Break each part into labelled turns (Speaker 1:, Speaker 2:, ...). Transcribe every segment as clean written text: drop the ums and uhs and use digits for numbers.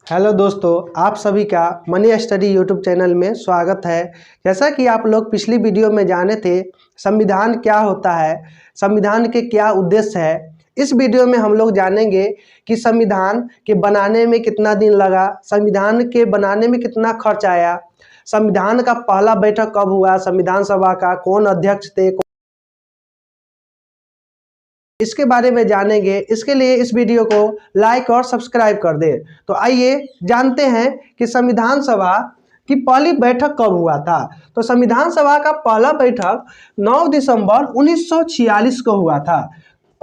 Speaker 1: Hello दोस्तों, आप सभी का मनी स्टडी यूट्यूब चैनल में स्वागत है। जैसा कि आप लोग पिछली वीडियो में जाने थे संविधान क्या होता है, संविधान के क्या उद्देश्य है। इस वीडियो में हम लोग जानेंगे कि संविधान के बनाने में कितना दिन लगा, संविधान के बनाने में कितना खर्च आया, संविधान का पहला बैठक कब हुआ, संविधान सभा का कौन अध्यक्ष थे, इसके बारे में जानेंगे। इसके लिए इस वीडियो को लाइक और सब्सक्राइब कर दें। तो आइए जानते हैं कि संविधान सभा की पहली बैठक कब हुआ था। तो संविधान सभा का पहला बैठक 9 दिसंबर 1946 को हुआ था।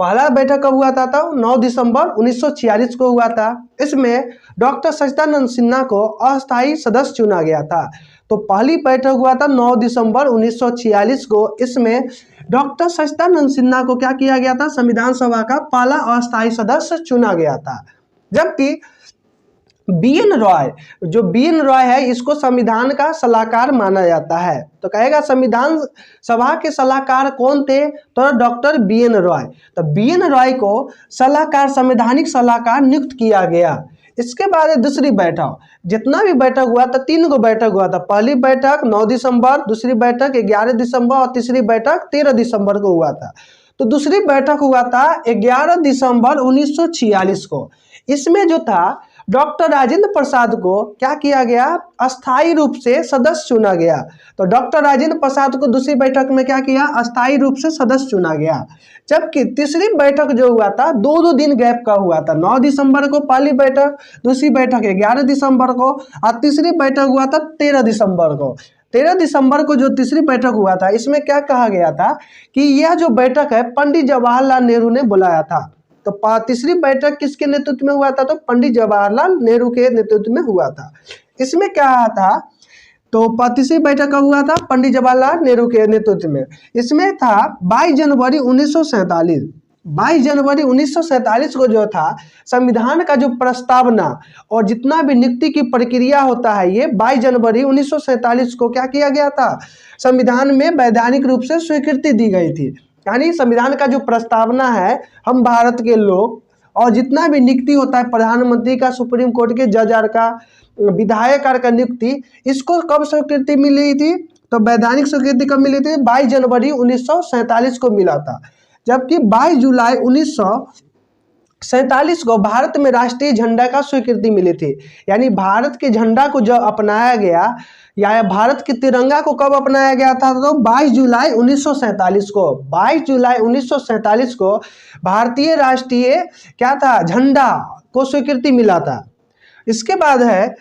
Speaker 1: पहला बैठक कब हुआ था? तो 9 दिसंबर 1946 को हुआ था। इसमें डॉक्टर सच्चिदानंद सिन्हा को अस्थायी सदस्य चुना गया था। तो पहली बैठक हुआ था 9 दिसंबर 1946 को। इसमें डॉक्टर सच्चिदानंद सिन्हा को क्या किया गया था? संविधान सभा का पहला अस्थायी सदस्य चुना गया था। जबकि बी.एन. रॉय, जो बी.एन. रॉय है, इसको संविधान का सलाहकार माना जाता है। तो कहेगा संविधान सभा के सलाहकार कौन थे? तो डॉक्टर बी.एन. रॉय। तो बी.एन. रॉय को सलाहकार, संवैधानिक सलाहकार नियुक्त किया गया। इसके बाद दूसरी बैठक, जितना भी बैठक हुआ था 3 गो बैठक हुआ था। पहली बैठक 9 दिसंबर, दूसरी बैठक 11 दिसंबर और तीसरी बैठक 13 दिसंबर को हुआ था। तो दूसरी बैठक हुआ था 11 दिसंबर 1946 को। इसमें जो था डॉक्टर राजेंद्र प्रसाद को क्या किया गया? अस्थायी रूप से सदस्य चुना गया। तो डॉक्टर राजेंद्र प्रसाद को दूसरी बैठक में क्या किया? अस्थायी रूप से सदस्य चुना गया। जबकि तीसरी बैठक जो हुआ था 2 दिन गैप का हुआ था। 9 दिसंबर को पहली बैठक, दूसरी बैठक 11 दिसंबर को और तीसरी बैठक हुआ था 13 दिसंबर को। 13 दिसंबर को जो तीसरी बैठक हुआ था, इसमें क्या कहा गया था कि यह जो बैठक है पंडित जवाहरलाल नेहरू ने बुलाया था। तो तीसरी बैठक किसके नेतृत्व में हुआ था? तो पंडित जवाहरलाल नेहरू के नेतृत्व में हुआ था। इसमें क्या था? तो तीसरी बैठक कब हुआ था? पंडित जवाहरलाल नेहरू के नेतृत्व में। इसमें था 22 जनवरी 1947। 22 जनवरी 1947 को जो था संविधान का जो प्रस्तावना और जितना भी नियुक्ति की प्रक्रिया होता है, ये 22 जनवरी 1947 को क्या किया गया था? संविधान में वैधानिक रूप से स्वीकृति दी गई थी। यानी संविधान का जो प्रस्तावना है, हम भारत के लोग और जितना भी नियुक्ति होता है, प्रधानमंत्री का, सुप्रीम कोर्ट के जज आर का, विधायक आर का नियुक्ति, इसको कब स्वीकृति मिली थी? तो वैधानिक स्वीकृति कब मिली थी? 22 जनवरी 1947 को मिला था। जबकि 22 जुलाई 1947 को भारत में राष्ट्रीय झंडा का स्वीकृति मिली थी। यानी भारत के झंडा को जब अपनाया गया, या भारत के तिरंगा को कब अपनाया गया था? तो 22 जुलाई 1947 को। 22 जुलाई 1947 को भारतीय राष्ट्रीय क्या था? झंडा को स्वीकृति मिला था। इसके बाद है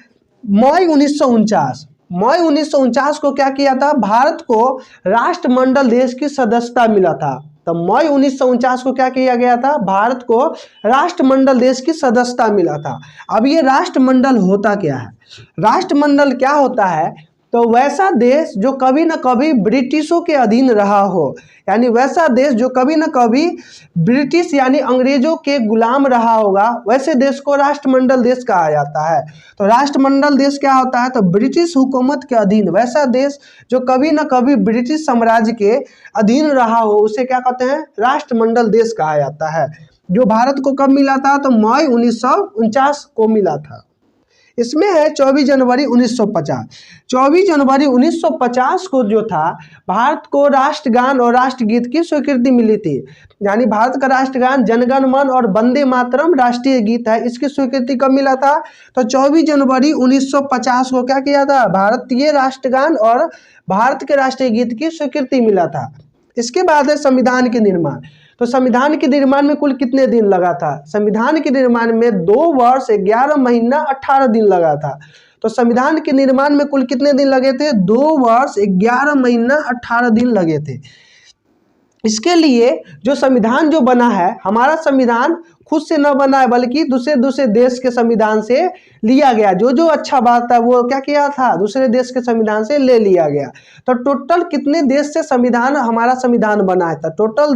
Speaker 1: मई 1949। मई 1949 को क्या किया था? भारत को राष्ट्रमंडल देश की सदस्यता मिला था। तो मई 1949 को क्या किया गया था? भारत को राष्ट्रमंडल देश की सदस्यता मिला था। अब ये राष्ट्रमंडल होता क्या है? राष्ट्रमंडल क्या होता है? तो वैसा देश जो कभी न कभी ब्रिटिशों के अधीन रहा हो, यानी वैसा देश जो कभी न कभी ब्रिटिश यानी अंग्रेजों के गुलाम रहा होगा, वैसे देश को राष्ट्रमंडल देश कहा जाता है। तो राष्ट्रमंडल देश क्या होता है? तो ब्रिटिश हुकूमत के अधीन वैसा देश जो कभी न कभी ब्रिटिश साम्राज्य के अधीन रहा हो, उसे क्या कहते हैं? राष्ट्रमंडल देश कहा जाता है। जो भारत को कब मिला था? तो मई 1949 को मिला था। इसमें है 24 जनवरी 1950। 24 जनवरी 1950 को जो था भारत को राष्ट्रगान और राष्ट्रगीत की स्वीकृति मिली थी। यानी भारत का राष्ट्रगान जनगण मन और वंदे मातरम राष्ट्रीय गीत है, इसकी स्वीकृति कब मिला था? तो 24 जनवरी 1950 को क्या किया था? भारतीय राष्ट्रगान और भारत के राष्ट्रीय गीत की स्वीकृति मिला था। इसके बाद है संविधान के निर्माण। तो संविधान के निर्माण में कुल कितने दिन लगा था? संविधान के निर्माण में 2 वर्ष 11 महीना 18 दिन लगा था। तो संविधान के निर्माण में कुल कितने दिन लगे थे? 2 वर्ष 11 महीना 18 दिन लगे थे। इसके लिए जो संविधान जो बना है, हमारा संविधान खुद से न बना है, बल्कि दूसरे देश के संविधान से लिया गया। जो अच्छा बात था वो क्या किया था? दूसरे देश के संविधान से ले लिया गया। तो टोटल कितने देश से संविधान, हमारा संविधान बना है? तो टोटल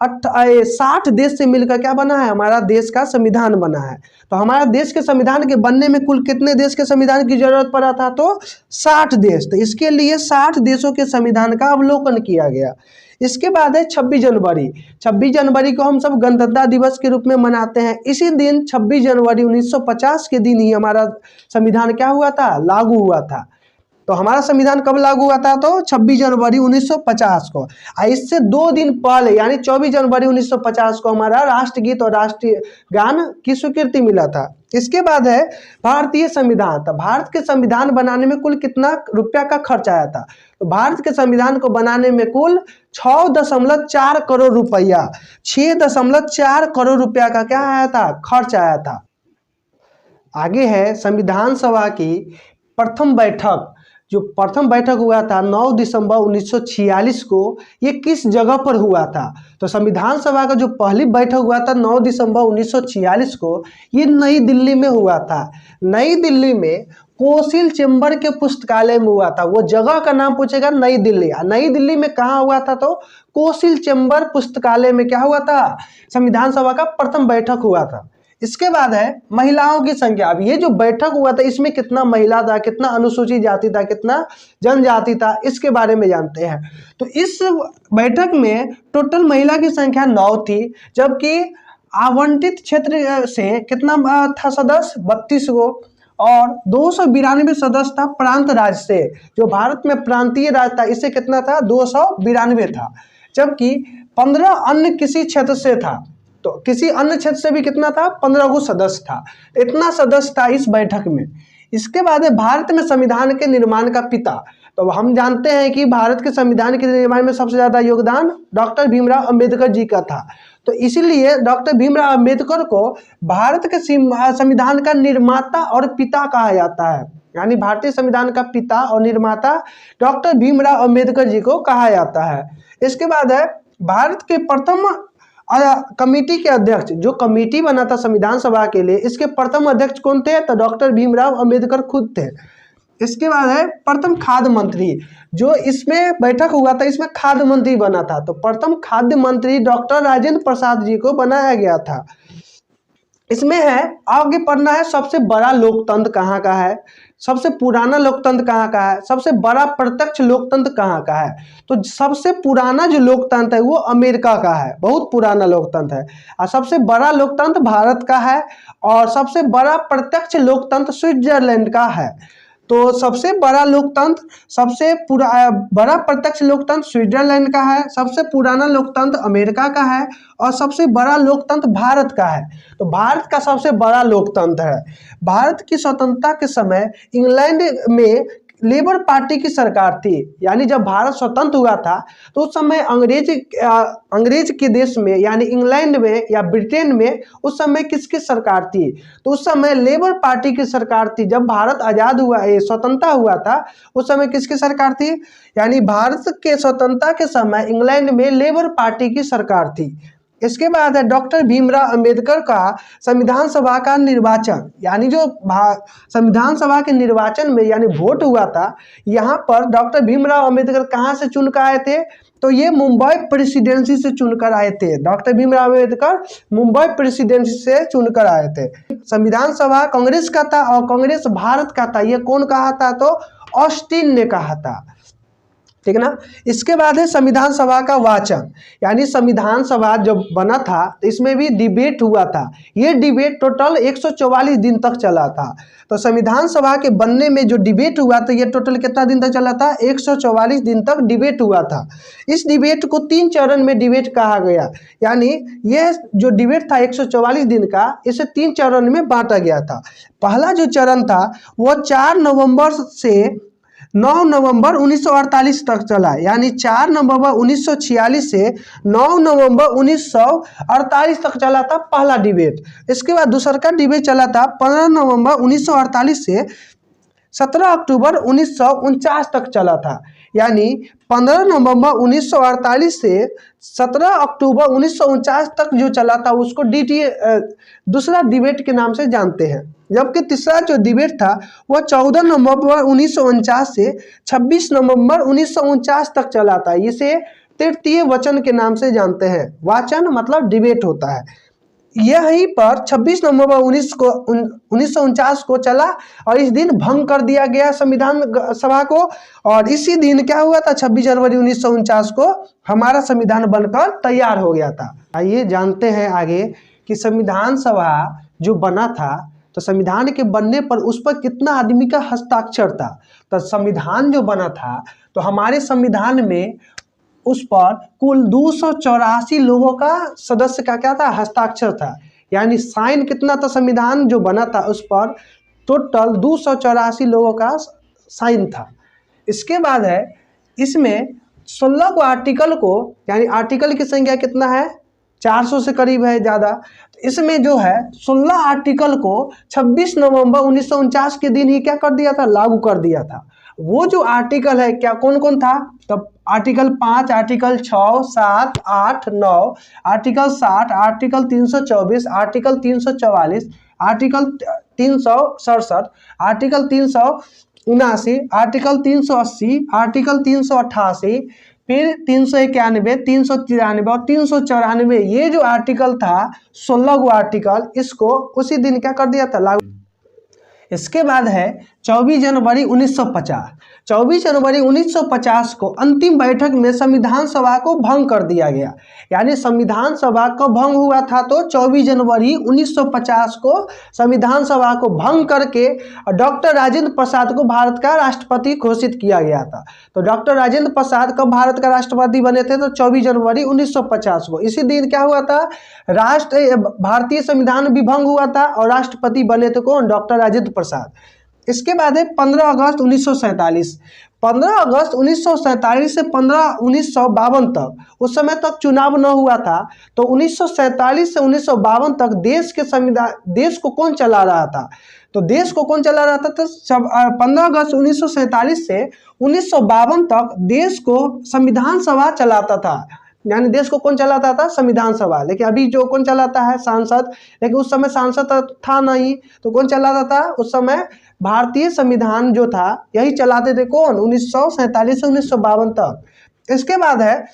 Speaker 1: 60 देश से मिलकर क्या बना है? हमारा देश का संविधान बना है। तो हमारा देश के संविधान के बनने में कुल कितने देश के संविधान की जरूरत पड़ा था? तो 60 देश। तो इसके लिए 60 देशों के संविधान का अवलोकन किया गया। इसके बाद है 26 जनवरी। 26 जनवरी को हम सब गणतंत्र दिवस के रूप में मनाते हैं। इसी दिन 26 जनवरी 1950 के दिन ही हमारा संविधान क्या हुआ था, लागू हुआ था। तो हमारा संविधान कब लागू हुआ था, तो 26 जनवरी 1950 को। इससे 2 दिन पहले यानी 24 जनवरी 1950 को हमारा राष्ट्रगीत और राष्ट्रीय गान की स्वीकृति मिला था। इसके बाद है भारतीय संविधान। तो भारत के संविधान बनाने में कुल कितना रुपया का खर्च आया था, तो भारत के संविधान को बनाने में कुल 6.4 करोड़ रुपया, 6.4 करोड़ रुपया का क्या आया था, खर्च आया था। आगे है संविधान सभा की प्रथम बैठक। जो प्रथम बैठक हुआ था 9 दिसंबर 1946 को, ये किस जगह पर हुआ था, तो संविधान सभा का जो पहली बैठक हुआ था 9 दिसंबर 1946 को, ये नई दिल्ली में हुआ था। नई दिल्ली में कोसिल चेंबर के पुस्तकालय में हुआ था। वो जगह का नाम पूछेगा, नई दिल्ली। नई दिल्ली में कहाँ हुआ था, तो कोसिल चेंबर पुस्तकालय में क्या हुआ था, संविधान सभा का प्रथम बैठक हुआ था। इसके बाद है महिलाओं की संख्या। अब ये जो बैठक हुआ था इसमें कितना महिला था, कितना अनुसूचित जाति था, कितना जनजाति था, इसके बारे में जानते हैं। तो इस बैठक में टोटल महिला की संख्या 9 थी, जबकि आवंटित क्षेत्र से कितना था सदस्य, 32 को, और 292 सदस्य था प्रांत राज्य से। जो भारत में प्रांतीय राज्य था इससे कितना था, 292 था, जबकि 15 अन्य किसी क्षेत्र से था। तो किसी अन्य क्षेत्र से भी कितना था, 15 को सदस्य था। इतना सदस्य था इस बैठक में। इसके बाद है भारत में संविधान के निर्माण का पिता। तो हम जानते हैं कि भारत के संविधान के निर्माण में सबसे ज्यादा योगदान डॉक्टर भीमराव अंबेडकर जी का था। तो इसीलिए डॉक्टर भीमराव अंबेडकर को भारत के संविधान का निर्माता और पिता कहा जाता है। यानी भारतीय संविधान का पिता और निर्माता डॉक्टर भीमराव अंबेडकर जी को कहा जाता है। इसके बाद है भारत के प्रथम कमेटी के अध्यक्ष। जो कमेटी बना था संविधान सभा के लिए, इसके प्रथम अध्यक्ष कौन थे, तो डॉक्टर भीमराव अंबेडकर खुद थे। इसके बाद है प्रथम खाद्य मंत्री। जो इसमें बैठक हुआ था इसमें खाद्य मंत्री बना था, तो प्रथम खाद्य मंत्री डॉक्टर राजेंद्र प्रसाद जी को बनाया गया था। इसमें है आगे पढ़ना है सबसे बड़ा लोकतंत्र कहाँ का है, सबसे पुराना लोकतंत्र कहाँ का है, सबसे बड़ा प्रत्यक्ष लोकतंत्र कहाँ का है। तो सबसे पुराना जो लोकतंत्र है वो अमेरिका का है, बहुत पुराना लोकतंत्र है। और सबसे बड़ा लोकतंत्र भारत का है, और सबसे बड़ा प्रत्यक्ष लोकतंत्र स्विट्जरलैंड का है। तो सबसे बड़ा लोकतंत्र, बड़ा प्रत्यक्ष लोकतंत्र स्विट्जरलैंड का है, सबसे पुराना लोकतंत्र अमेरिका का है, और सबसे बड़ा लोकतंत्र भारत का है। तो भारत का सबसे बड़ा लोकतंत्र है। भारत की स्वतंत्रता के समय इंग्लैंड में लेबर पार्टी की सरकार थी। यानी जब भारत स्वतंत्र हुआ था तो उस समय अंग्रेज के देश में यानी इंग्लैंड में या ब्रिटेन में उस समय किसकी सरकार थी, तो उस समय लेबर पार्टी की सरकार थी। जब भारत आज़ाद हुआ, स्वतंत्रता हुआ था, उस समय किसकी सरकार थी, यानी भारत के स्वतंत्रता के समय इंग्लैंड में लेबर पार्टी की सरकार थी। इसके बाद है डॉक्टर भीमराव अंबेडकर का संविधान सभा का निर्वाचन। यानी जो संविधान सभा के निर्वाचन में यानी वोट हुआ था, यहाँ पर डॉक्टर भीमराव अंबेडकर कहाँ से चुनकर आए थे, तो ये मुंबई प्रेसिडेंसी से चुनकर आए थे। डॉक्टर भीमराव अंबेडकर मुंबई प्रेसिडेंसी से चुनकर आए थे। संविधान सभा कांग्रेस का था और कांग्रेस भारत का था। ये कौन कहा था, तो ऑस्टिन ने कहा था, ठीक ना। इसके बाद है संविधान सभा का वाचन। यानी संविधान सभा जब बना था तो इसमें भी डिबेट हुआ था। ये डिबेट टोटल 144 दिन तक चला था। तो संविधान सभा के बनने में जो डिबेट हुआ था ये टोटल कितना दिन तक चला था, 144 दिन तक डिबेट हुआ था। इस डिबेट को 3 चरण में डिबेट कहा गया। यानी ये जो डिबेट था 144 दिन का, इसे 3 चरण में बांटा गया था। पहला जो चरण था वो 4 नवंबर से 9 नवंबर 1948 तक चला। यानी 4 नवंबर 1946 से 9 नवंबर 1948 तक चला था पहला डिबेट। इसके बाद दूसरा का डिबेट चला था 15 नवंबर 1948 से 17 अक्टूबर 1949 तक चला था। यानी 15 नवंबर 1948 से 17 अक्टूबर 1949 तक जो चला था उसको दूसरा डिबेट के नाम से जानते हैं। जबकि तीसरा जो डिबेट था वह 14 नवंबर 1949 से 26 नवंबर 1949 तक चला था। इसे तृतीय वचन के नाम से जानते हैं। वाचन मतलब डिबेट होता है। यहीं पर 26 नवंबर 1949 को चला और इस दिन भंग कर दिया गया संविधान सभा को। और इसी दिन क्या हुआ था, 26 जनवरी 1949 को हमारा संविधान बनकर तैयार हो गया था। आइए जानते हैं आगे कि संविधान सभा जो बना था, तो संविधान के बनने पर उस पर कितना आदमी का हस्ताक्षर था। तो संविधान जो बना था, तो हमारे संविधान में उस पर कुल 284 लोगों का सदस्य का क्या था, हस्ताक्षर था। यानी साइन कितना था, संविधान जो बना था उस पर टोटल 284 लोगों का साइन था। इसके बाद है इसमें 16 को आर्टिकल को, यानी आर्टिकल की संख्या कितना है, 400 से करीब है ज़्यादा। तो इसमें जो है 16 आर्टिकल को 26 नवंबर 1949 के दिन ही क्या कर दिया था, लागू कर दिया था। वो जो आर्टिकल है क्या कौन कौन था, तब article 5, article 6, 7, 8, 9, article 60, article 324, article 344, article 367, article 379, article 380, article 388, फिर 391, 393 और 394, ये जो आर्टिकल था 16 गो आर्टिकल, इसको उसी दिन क्या कर दिया था, लागू। इसके बाद है 24 जनवरी 1950। 24 जनवरी 1950 को अंतिम बैठक में संविधान सभा को भंग कर दिया गया। यानी संविधान सभा कब भंग हुआ था, तो 24 जनवरी 1950 को संविधान सभा को भंग करके डॉक्टर राजेंद्र प्रसाद को भारत का राष्ट्रपति घोषित किया गया था। तो डॉक्टर राजेंद्र प्रसाद कब भारत का राष्ट्रपति बने थे, तो 24 जनवरी 1950 को। इसी दिन क्या हुआ था, भारतीय संविधान भी भंग हुआ था और राष्ट्रपति बने थे कौन, डॉक्टर राजेंद्र प्रसाद। इसके बाद है 15 अगस्त 1947। 15 अगस्त 1947 से 1952 तक, उस समय तक चुनाव न हुआ था। तो 1947 से 1952 तक देश को कौन चला रहा था, तो देश को कौन चला रहा था, तो 15 अगस्त 1947 से 1952 तक देश को संविधान सभा चलाता था। यानी देश को कौन चलाता था, संविधान सभा। लेकिन अभी जो कौन चलाता है, सांसद। लेकिन उस समय सांसद था नहीं, तो कौन चलाता था उस समय, भारतीय संविधान जो था यही चलाते थे कौन, 1947 से 1952 तक। इसके बाद है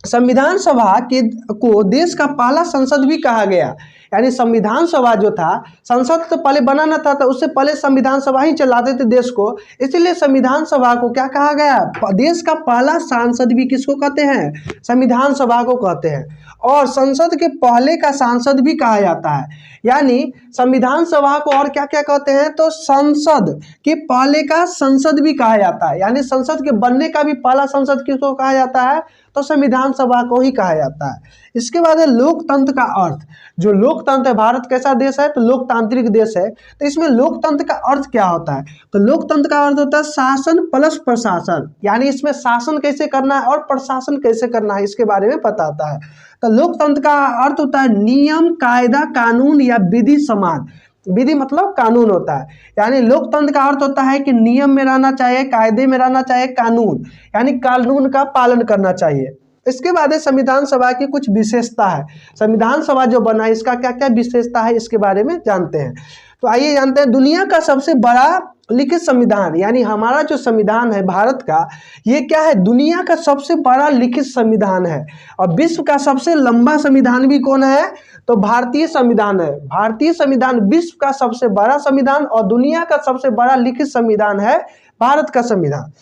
Speaker 1: संविधान सभा को देश का पहला संसद भी कहा गया। यानी संविधान सभा जो था, संसद तो पहले बना न था, तो उससे पहले संविधान सभा ही चलाते थे देश को, इसलिए संविधान सभा को क्या कहा गया, देश का पहला सांसद भी किसको कहते हैं, संविधान सभा को कहते हैं। और संसद के पहले का सांसद भी कहा जाता है। यानी संविधान सभा को और क्या क्या कहते हैं, तो संसद के पहले का संसद भी कहा जाता है। यानी संसद के बनने का भी पहला संसद किसको कहा जाता है, तो संविधान सभा को ही कहा जाता है। इसके बाद है लोकतंत्र का अर्थ। जो लोकतंत्र है, भारत कैसा देश है, तो लोकतांत्रिक देश है। तो इसमें लोकतंत्र का अर्थ क्या होता है, तो लोकतंत्र का अर्थ होता है शासन प्लस प्रशासन। यानी इसमें शासन कैसे करना है और प्रशासन कैसे करना है, इसके बारे में बताता है। तो लोकतंत्र का अर्थ होता है नियम, कायदा, कानून या विधि समान। विधि मतलब कानून होता है। यानी लोकतंत्र का अर्थ होता है कि नियम में रहना चाहिए, कायदे में रहना चाहिए, कानून यानी कानून का पालन करना चाहिए। इसके बाद संविधान सभा की कुछ विशेषता है। संविधान सभा जो बना इसका क्या क्या विशेषता है, इसके बारे में जानते हैं। तो आइए जानते हैं, दुनिया का सबसे बड़ा लिखित संविधान, यानी हमारा जो संविधान है भारत का, ये क्या है, दुनिया का सबसे बड़ा लिखित संविधान है। और विश्व का सबसे लंबा संविधान भी कौन है, तो भारतीय संविधान है। भारतीय संविधान विश्व का सबसे बड़ा संविधान और दुनिया का सबसे बड़ा लिखित संविधान है भारत का संविधान।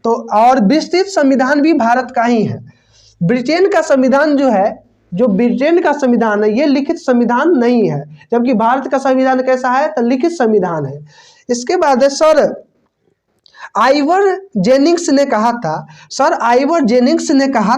Speaker 1: तो और विस्तृत संविधान भी भारत का ही है। ब्रिटेन का संविधान जो है, जो ब्रिटेन का संविधान है, ये लिखित संविधान नहीं है, जबकि भारत का संविधान कैसा है, तो लिखित संविधान है। इसके बाद है सर आइवर जेनिंग्स ने कहा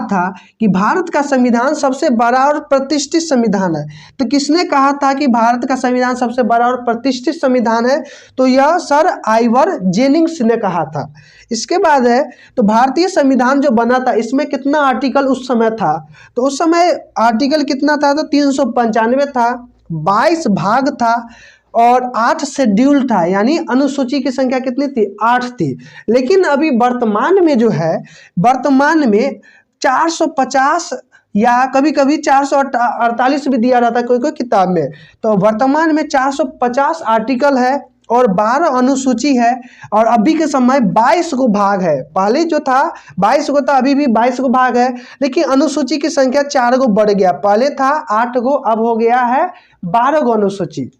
Speaker 1: था कि भारत का संविधान सबसे बड़ा और प्रतिष्ठित संविधान है। तो किसने कहा था कि भारत का संविधान सबसे बड़ा और प्रतिष्ठित संविधान है, तो यह सर आइवर जेनिंग्स ने कहा था। इसके बाद है तो भारतीय संविधान जो बना था, इसमें कितना आर्टिकल उस समय था, तो उस समय आर्टिकल कितना था, तो 395 था, 22 भाग था और 8 शेड्यूल था। यानी अनुसूची की संख्या कितनी थी, 8 थी। लेकिन अभी वर्तमान में जो है, वर्तमान में 450 या कभी कभी 448 भी दिया रहता है कोई कोई किताब में। तो वर्तमान में 450 आर्टिकल है और 12 अनुसूची है और अभी के समय 22 को भाग है। पहले जो था 22 को था, अभी भी 22 को भाग है, लेकिन अनुसूची की संख्या 4 को बढ़ गया। पहले था 8 को, अब हो गया है 12 को अनुसूची।